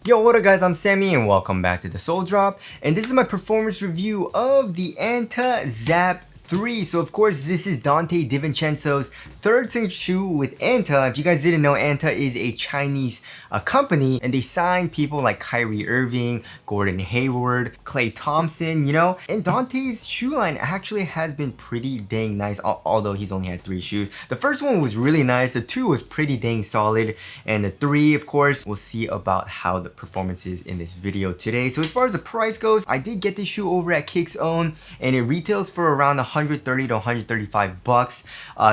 Yo, what up guys, I'm Sammy and welcome back to the Soul Drop, and this is my performance review of the Anta Zap 3. So of course this is Donte Divincenzo's third signature shoe with Anta. If you guys didn't know, Anta is a Chinese company, and they sign people like Kyrie Irving, Gordon Hayward, Klay Thompson, you know. And Donte's shoe line actually has been pretty dang nice, although he's only had 3 shoes. The first one was really nice, the 2 was pretty dang solid, and the 3, of course, we'll see about how the performance is in this video today. So as far as the price goes, I did get this shoe over at Kick's Own, and it retails for around 130 to 135 bucks.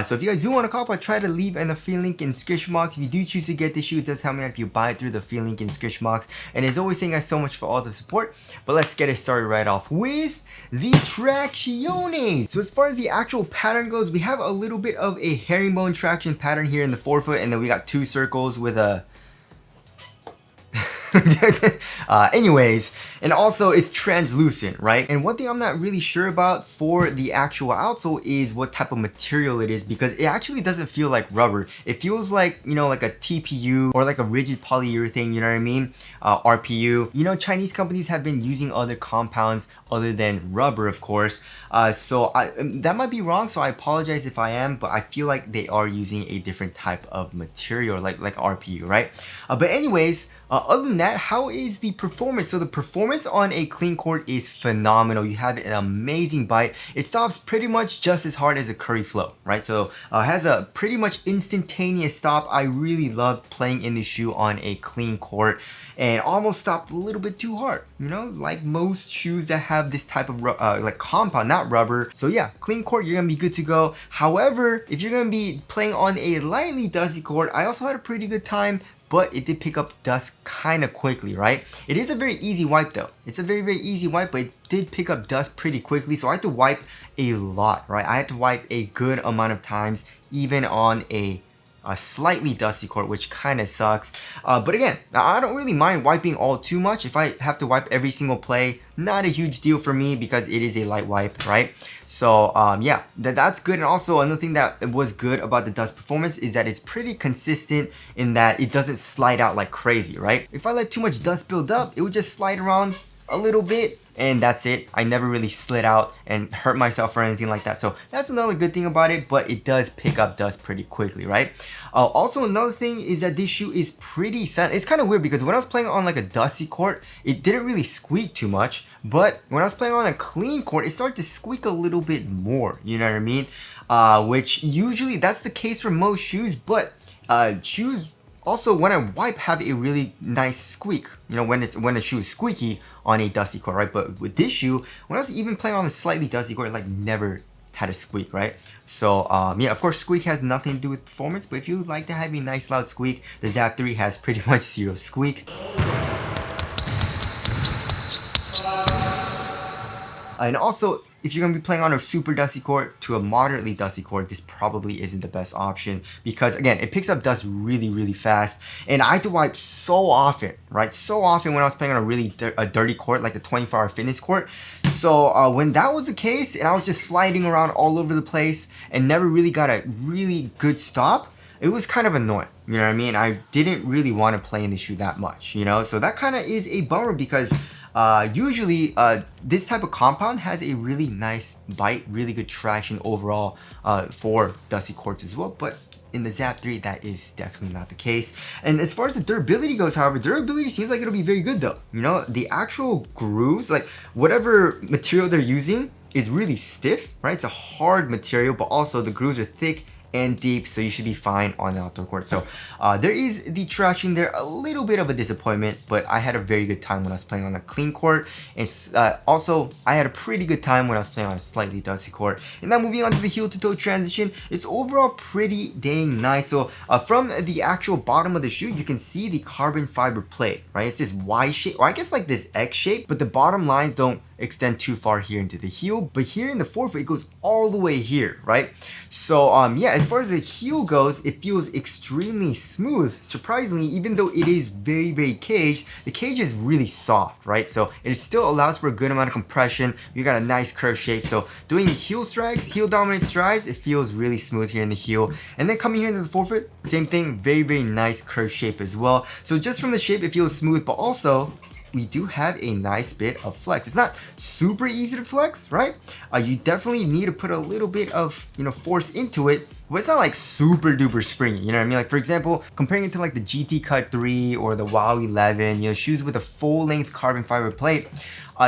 So if you guys do want to cop, I'll try to leave an affiliate link in description box. If you do choose to get this shoe, it does help me out if you buy it through the affiliate link in description box. And as always, thank you guys so much for all the support. But let's get it started right off with the tracciones. So as far as the actual pattern goes, we have a little bit of a herringbone traction pattern here in the forefoot, and then we got 2 circles with a anyways, and also it's translucent, right? And one thing I'm not really sure about for the actual outsole is what type of material it is, because it actually doesn't feel like rubber. It feels like, you know, like a TPU or like a rigid polyurethane, you know what I mean? RPU. You know, Chinese companies have been using other compounds other than rubber, of course. So that might be wrong, so I apologize if I am, but I feel like they are using a different type of material, like RPU, right? But anyways, other than that, how is the performance? So the performance on a clean court is phenomenal. You have an amazing bite. It stops pretty much just as hard as a Curry Flow, right? So it has a pretty much instantaneous stop. I really loved playing in this shoe on a clean court, and almost stopped a little bit too hard, you know, like most shoes that have this type of like compound, not rubber. So yeah, clean court, you're gonna be good to go. However, if you're gonna be playing on a lightly dusty court, I also had a pretty good time, but it did pick up dust kind of quickly, right? It is a very easy wipe though. It's a very, very easy wipe, but it did pick up dust pretty quickly. So I had to wipe a lot, right? I had to wipe a good amount of times, even on a slightly dusty court, which kind of sucks. But again, I don't really mind wiping all too much. If I have to wipe every single play, not a huge deal for me because it is a light wipe, right? So yeah, that's good. And also another thing that was good about the dust performance is that it's pretty consistent in that it doesn't slide out like crazy, right? If I let too much dust build up, it would just slide around a little bit, and that's it. I never really slid out and hurt myself or anything like that. So that's another good thing about it, but it does pick up dust pretty quickly, right? Also, another thing is that this shoe is pretty sound. It's kind of weird because when I was playing on like a dusty court, it didn't really squeak too much. But when I was playing on a clean court, it started to squeak a little bit more, you know what I mean? Which usually that's the case for most shoes, but shoes also, when I wipe, have a really nice squeak, you know, when a shoe is squeaky on a dusty court, right? But with this shoe, when I was even playing on a slightly dusty court, like never had a squeak, right? So yeah, of course, squeak has nothing to do with performance, but if you like to have a nice loud squeak, the Zap 3 has pretty much 0 squeak. And also, if you're going to be playing on a super dusty court to a moderately dusty court, this probably isn't the best option because, again, it picks up dust really, really fast. And I had to wipe so often, right? So often when I was playing on a really dirty court, like the 24-hour fitness court. So when that was the case, and I was just sliding around all over the place and never really got a really good stop, it was kind of annoying, you know what I mean? I didn't really want to play in the shoe that much, you know? So that kind of is a bummer because usually this type of compound has a really nice bite, really good traction overall for dusty courts as well, but in the Zap 3 that is definitely not the case. And as far as the durability goes, however, durability seems like it'll be very good though. You know, the actual grooves, like whatever material they're using is really stiff, right? It's a hard material, but also the grooves are thick and deep, so you should be fine on the outdoor court. So there is the traction there, a little bit of a disappointment, but I had a very good time when I was playing on a clean court. And also, I had a pretty good time when I was playing on a slightly dusty court. And now moving on to the heel to toe transition, it's overall pretty dang nice. So from the actual bottom of the shoe, you can see the carbon fiber plate, right? It's this Y shape, or I guess like this X shape, but the bottom lines don't extend too far here into the heel, but here in the forefoot, it goes all the way here, right? So yeah, as far as the heel goes, it feels extremely smooth. Surprisingly, even though it is very, very caged, the cage is really soft, right? So it still allows for a good amount of compression. You got a nice curve shape. So doing heel strikes, heel dominant strides, it feels really smooth here in the heel. And then coming here into the forefoot, same thing, very, very nice curve shape as well. So just from the shape, it feels smooth, but also we do have a nice bit of flex. It's not super easy to flex, right? You definitely need to put a little bit of, force into it, but it's not like super duper springy, you know what I mean? Like for example, comparing it to like the GT Cut 3 or the WOW 11, shoes with a full length carbon fiber plate,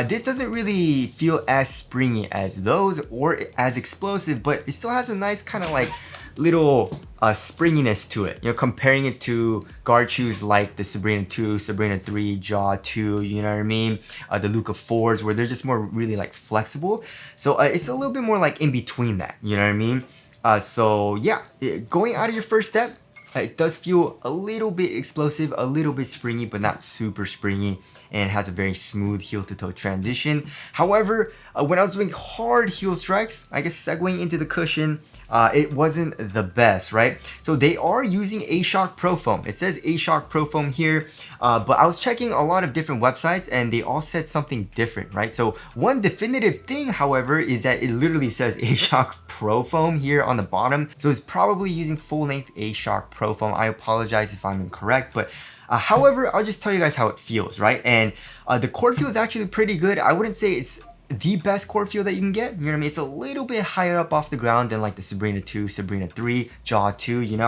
this doesn't really feel as springy as those or as explosive, but it still has a nice kind of like little springiness to it, comparing it to guard shoes like the Sabrina 2, Sabrina 3, Jaw 2, you know what I mean? The Luka 4s, where they're just more really like flexible. So it's a little bit more like in between that, you know what I mean? So yeah, going out of your first step, it does feel a little bit explosive, a little bit springy, but not super springy, and it has a very smooth heel to toe transition. However, when I was doing hard heel strikes, I guess segueing into the cushion, it wasn't the best, right? So they are using A-Shock Pro Foam. It says A-Shock Pro Foam here, but I was checking a lot of different websites and they all said something different, right? So one definitive thing, however, is that it literally says A-Shock Pro Foam here on the bottom. So it's probably using full-length A-Shock Pro Foam. I apologize if I'm incorrect, but however, I'll just tell you guys how it feels, right? And the core feel is actually pretty good. I wouldn't say it's the best core feel that you can get, you know what I mean? It's a little bit higher up off the ground than like the Sabrina 2, Sabrina 3, Jaw 2,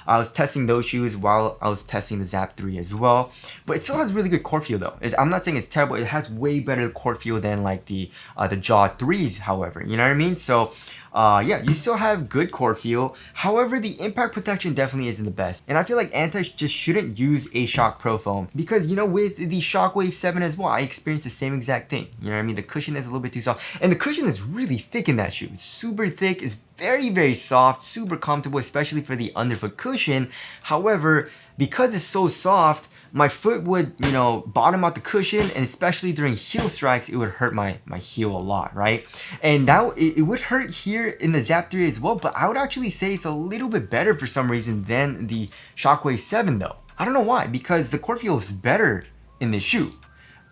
I was testing those shoes while I was testing the Zap 3 as well, but it still has really good core feel though. I'm not saying it's terrible, it has way better core feel than like the Jaw 3s, however, you know what I mean? So yeah, you still have good core feel. However, the impact protection definitely isn't the best. And I feel like Anta just shouldn't use A-Shock Pro Foam because, with the Shockwave 7 as well, I experienced the same exact thing. You know what I mean? The cushion is a little bit too soft. And the cushion is really thick in that shoe. It's super thick. It's very, very soft, super comfortable, especially for the underfoot cushion. However, because it's so soft, my foot would, bottom out the cushion, and especially during heel strikes, it would hurt my heel a lot, right? And now it would hurt here in the Zap 3 as well, but I would actually say it's a little bit better for some reason than the Shockwave 7 though. I don't know why, because the core feel is better in this shoe.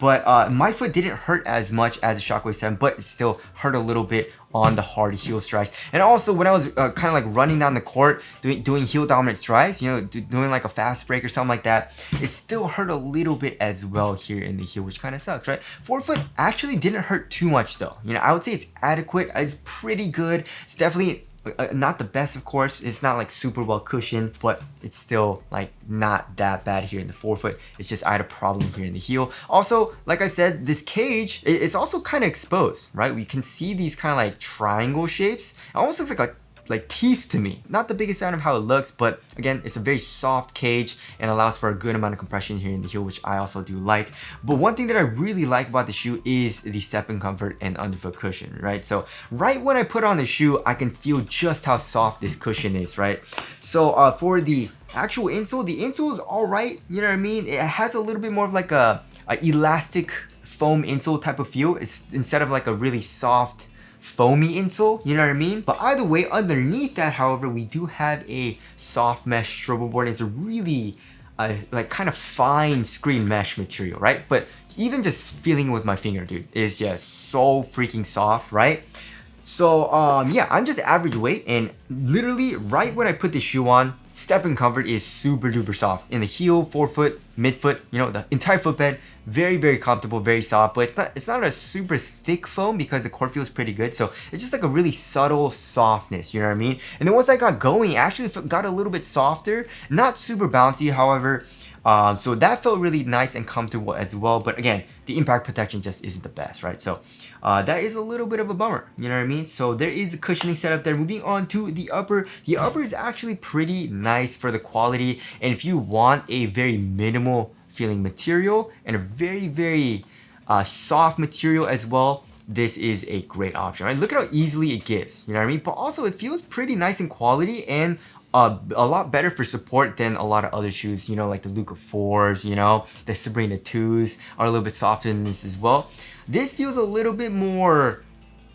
But my foot didn't hurt as much as the Shockwave 7, but it still hurt a little bit on the hard heel strikes. And also when I was kind of like running down the court, doing heel dominant strides, doing like a fast break or something like that, it still hurt a little bit as well here in the heel, which kind of sucks, right? Forefoot actually didn't hurt too much though. I would say it's adequate. It's pretty good. It's definitely not the best, of course. It's not like super well cushioned, but it's still like not that bad here in the forefoot. It's just I had a problem here in the heel. Also, like I said, this cage is also kind of exposed, right? We can see these kind of like triangle shapes. It almost looks like teeth to me. Not the biggest fan of how it looks, but again, it's a very soft cage and allows for a good amount of compression here in the heel, which I also do like. But one thing that I really like about the shoe is the step-in comfort and underfoot cushion, right? So right when I put on the shoe, I can feel just how soft this cushion is, right? So for the actual insole, the insole is all right, you know what I mean? It has a little bit more of like a elastic foam insole type of feel. It's instead of like a really soft foamy insole, you know what I mean? But either way, underneath that, however, we do have a soft mesh strobo board. It's a really like kind of fine screen mesh material, right? But even just feeling it with my finger, dude, is just so freaking soft, right? So yeah, I'm just average weight, and literally right when I put the shoe on, step-in comfort is super duper soft in the heel, forefoot, midfoot, the entire footbed. Very, very comfortable, very soft, but it's not a super thick foam because the core feels pretty good. So it's just like a really subtle softness, you know what I mean? And then once I got going, it actually got a little bit softer, not super bouncy, however. So that felt really nice and comfortable as well. But again, the impact protection just isn't the best, right? So that is a little bit of a bummer, you know what I mean? So there is a cushioning setup there. Moving on to the upper. The upper is actually pretty nice for the quality. And if you want a very minimal feeling material and a very, very soft material as well, this is a great option, right? Look at how easily it gives, you know what I mean? But also it feels pretty nice in quality and a lot better for support than a lot of other shoes, you know, like the Luka 4s, you know, the Sabrina 2s are a little bit softer than this as well. This feels a little bit more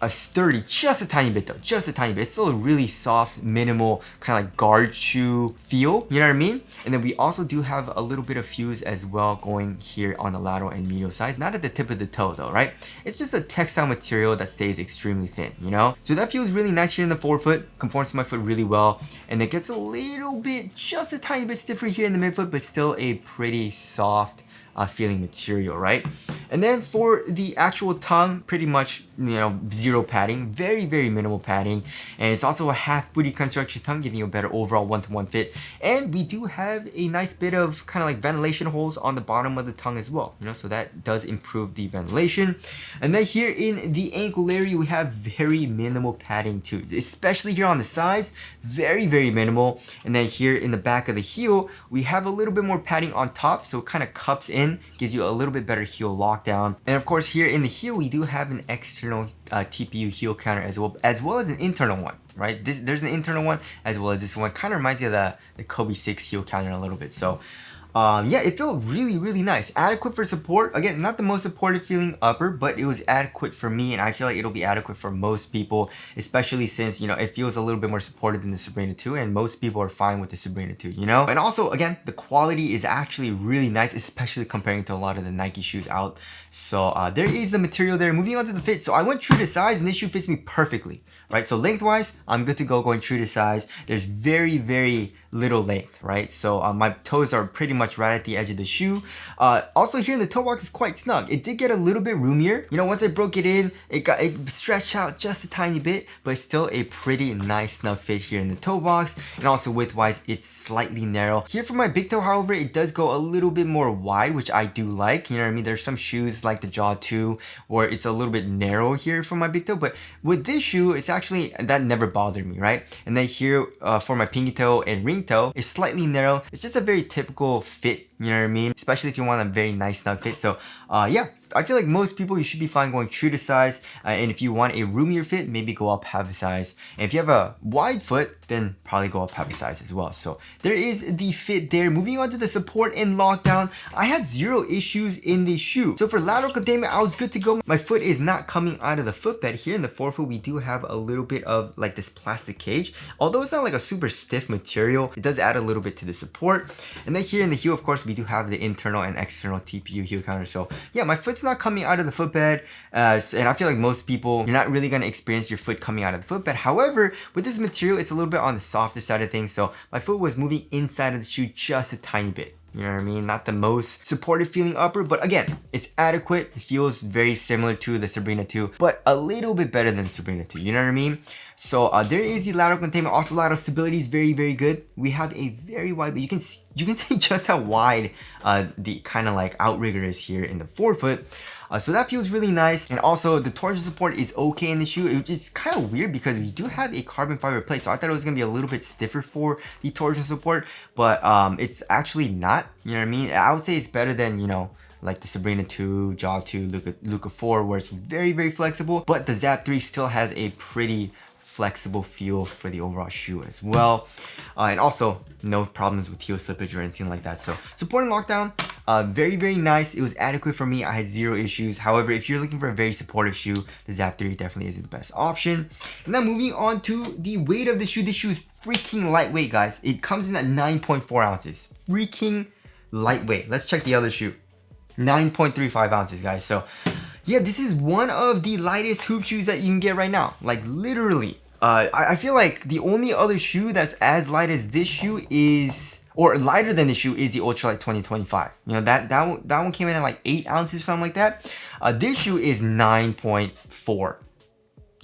sturdy, just a tiny bit though, just a tiny bit. It's still a really soft, minimal, kind of like guard shoe feel, you know what I mean? And then we also do have a little bit of fuse as well going here on the lateral and medial sides, not at the tip of the toe though, right? It's just a textile material that stays extremely thin, you know? So that feels really nice here in the forefoot, conforms to my foot really well, and it gets a little bit, just a tiny bit stiffer here in the midfoot, but still a pretty soft feeling material, right? And then for the actual tongue, pretty much, you know, zero padding, very, very minimal padding. And it's also a half booty construction tongue, giving you a better overall one-to-one fit. And we do have a nice bit of kind of like ventilation holes on the bottom of the tongue as well, you know, so that does improve the ventilation. And then here in the ankle area, we have very minimal padding too, especially here on the sides, very, very minimal. And then here in the back of the heel, we have a little bit more padding on top, so it kind of cups in, gives you a little bit better heel lockdown. And of course, here in the heel, we do have an external TPU heel counter as well as an internal one, right? There's an internal one as well as this one. Kind of reminds you of the Kobe 6 heel counter a little bit. So yeah, it felt really, really nice. Adequate for support. Again, not the most supportive feeling upper, but it was adequate for me, and I feel like it'll be adequate for most people, especially since, you know, it feels a little bit more supportive than the Sabrina 2, and most people are fine with the Sabrina 2, you know? And also, again, the quality is actually really nice, especially comparing to a lot of the Nike shoes out. So there is the material there. Moving on to the fit. So I went true to size, and this shoe fits me perfectly, right? So lengthwise, I'm good to go going true to size. There's very, very little length, right? So my toes are pretty much right at the edge of the shoe. Also here in the toe box is quite snug. It did get a little bit roomier. You know, once I broke it in, it stretched out just a tiny bit, but it's still a pretty nice snug fit here in the toe box. And also width-wise, it's slightly narrow. Here for my big toe, however, it does go a little bit more wide, which I do like. You know what I mean? There's some shoes like the Jaw 2 where it's a little bit narrow here for my big toe, but with this shoe, it's actually, that never bothered me, right? And then here for my pinky toe and ring toe, it's slightly narrow. It's just a very typical fit, you know what I mean? Especially if you want a very nice snug fit. So yeah, I feel like most people, you should be fine going true to size. And if you want a roomier fit, maybe go up half a size. And if you have a wide foot, then probably go up half a size as well. So there is the fit there. Moving on to the support and lockdown, I had zero issues in this shoe. So for lateral containment, I was good to go. My foot is not coming out of the footbed. Here in the forefoot, we do have a little bit of like this plastic cage. Although it's not like a super stiff material, it does add a little bit to the support. And then here in the heel, of course, we do have the internal and external TPU heel counter. So yeah, my foot's not coming out of the footbed, and I feel like most people, you're not really going to experience your foot coming out of the footbed. However, with this material, it's a little bit on the softer side of things, so my foot was moving inside of the shoe just a tiny bit. You know what I mean? Not the most supportive feeling upper, but again, it's adequate. It feels very similar to the Sabrina 2, but a little bit better than Sabrina 2. You know what I mean? So there is the lateral containment. Also, lateral stability is very, very good. We have a very wide, but you can see just how wide the kind of like outrigger is here in the forefoot. So that feels really nice. And also the torsion support is okay in the shoe, which is kind of weird because we do have a carbon fiber plate. So I thought it was gonna be a little bit stiffer for the torsion support, but it's actually not, you know what I mean? I would say it's better than, you know, like the Sabrina 2, Jaw 2, Luka 4, where it's very, very flexible, but the Zap 3 still has a pretty flexible feel for the overall shoe as well. And also no problems with heel slippage or anything like that. So support and lockdown, very, very nice. It was adequate for me. I had zero issues. However, if you're looking for a very supportive shoe, the Zap 3 definitely is the best option. And then moving on to the weight of the shoe. This shoe is freaking lightweight, guys. It comes in at 9.4 ounces. Freaking lightweight. Let's check the other shoe. 9.35 ounces, guys. So yeah, this is one of the lightest hoop shoes that you can get right now. Like literally. I feel like the only other shoe that's as light as this shoe is, or lighter than the shoe, is the Ultralight 2025. You know, that one came in at like 8 ounces, something like that. This shoe is 9.4.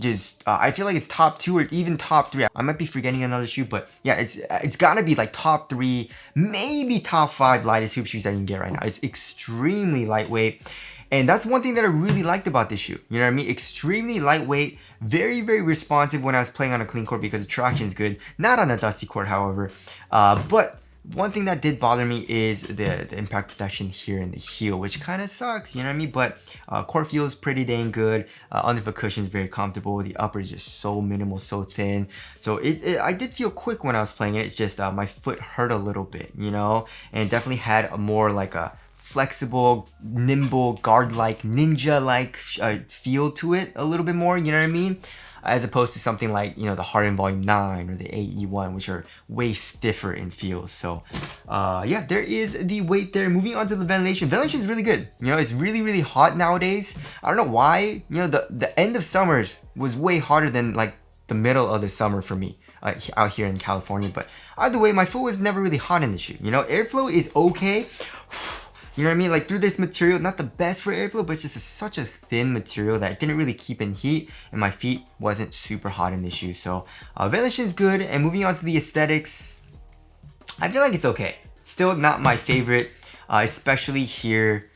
Just I feel like it's top 2 or even top 3. I might be forgetting another shoe, but yeah, it's gotta be like top 3, maybe top 5 lightest hoop shoes that you can get right now. It's extremely lightweight. And that's one thing that I really liked about this shoe. You know what I mean? Extremely lightweight, very, very responsive when I was playing on a clean court because the traction is good. Not on a dusty court, however. But One thing that did bother me is the impact protection here in the heel, which kind of sucks, you know what I mean? But core feels pretty dang good. Underfoot cushion is very comfortable. The upper is just so minimal, so thin. So I did feel quick when I was playing it. It's just my foot hurt a little bit, you know? And definitely had a more like a flexible, nimble, guard-like, ninja-like feel to it a little bit more, you know what I mean? As opposed to something like, you know, the Harden Volume 9 or the AE1, which are way stiffer in feels. So, yeah, there is the weight there. Moving on to the ventilation. Ventilation is really good. You know, it's really, really hot nowadays. I don't know why. You know, the end of summers was way hotter than, like, the middle of the summer for me out here in California. But either way, my foot was never really hot in the shoe. You know, airflow is okay. You know what I mean? Like through this material, not the best for airflow, but it's just such a thin material that it didn't really keep in heat, and my feet wasn't super hot in this shoe. So ventilation is good. And moving on to the aesthetics, I feel like it's okay. Still not my favorite, especially here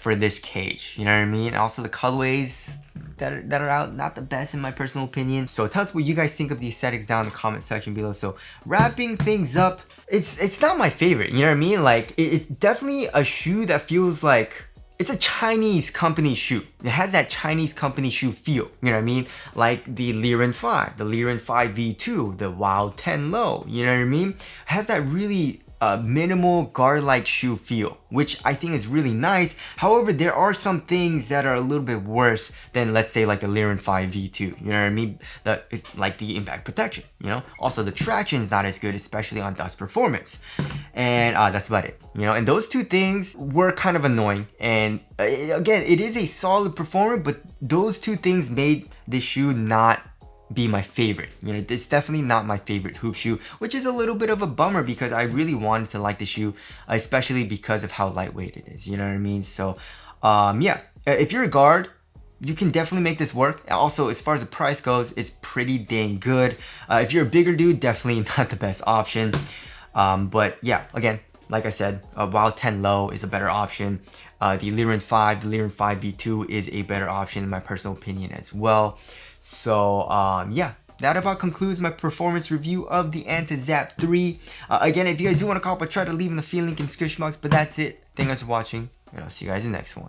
for this cage. You know what I mean? Also the colorways that are out, not the best in my personal opinion. So tell us what you guys think of the aesthetics down in the comment section below. So wrapping things up, it's not my favorite, you know what I mean? Like it's definitely a shoe that feels like it's a Chinese company shoe. It has that Chinese company shoe feel, you know what I mean? Like the Liren 5, the Liren 5 V2, the Wild 10 Low, you know what I mean? It has that really minimal guard-like shoe feel, which I think is really nice. However, there are some things that are a little bit worse than, let's say, like the Liren 5 V2. You know what I mean? That is like the impact protection. You know, also the traction is not as good, especially on dust performance. And that's about it. You know, and those two things were kind of annoying. And again, it is a solid performer, but those two things made this shoe not be my favorite. You know, it's definitely not my favorite hoop shoe, which is a little bit of a bummer because I really wanted to like the shoe, especially because of how lightweight it is, you know what I mean? So yeah, if you're a guard, you can definitely make this work. Also, as far as the price goes, it's pretty dang good. If you're a bigger dude, definitely not the best option. But yeah, again, like I said, Wild 10 Low is a better option. The Liren 5, the Liren 5 V2 is a better option in my personal opinion as well. So yeah, that about concludes my performance review of the Anta Zap 3. Again, if you guys do want to cop, I try to leave in the feed link in the description box, but that's it. Thank you guys for watching, and I'll see you guys in the next one.